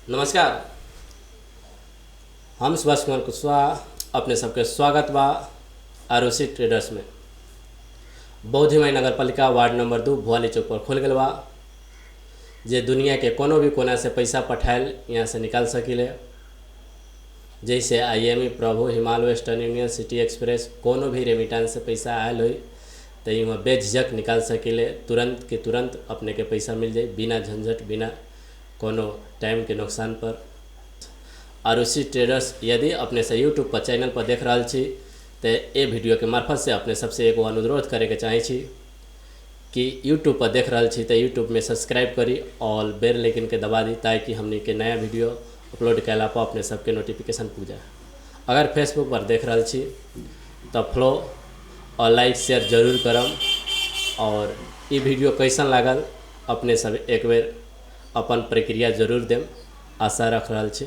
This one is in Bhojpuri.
नमस्कार। हम सुभाष कुमार कुशवाहा अपने सबके स्वागत बा आरुषि ट्रेडर्स में। बौद्धिमय नगर पालिका वार्ड नंबर 2 भुआली चौक पर खुल गल बा। जे दुनिया के कोनो भी कोना से पैसा पठाएल यहाँ से निकाल सकिले। जैसे IME, Prabhu, Himal, Western Union, City Express, कोनो भी रेमिटेंस से पैसा आयल हो तो यहाँ बेझिझक निकाल सकिले। तुरंत के तुरंत अपने के पैसा मिल जाए, बिना झंझट, बिना कोनो टाइम के नुकसान पर। आरुषि ट्रेडर्स यदि अपने से यूट्यूब पर चैनल पर देख रहा छी तो ये वीडियो के मार्फत से अपने सबसे एगो अनुरोध करे के चाहे छी कि यूट्यूब पर देख रहा छी तो यूट्यूब में सब्सक्राइब करी और बेल आइकन के दबा दी ताकि हमने के नया वीडियो अपलोड कैला पर अपने सबके नोटिफिकेशन पूजा। अगर फेसबुक पर देख रहा छी तो फॉलो और लाइक शेयर जरूर करम। और ये वीडियो कैसन लागल अपने सब एक बेर अपन प्रक्रिया जरूर देम, आशा रख रहा छी।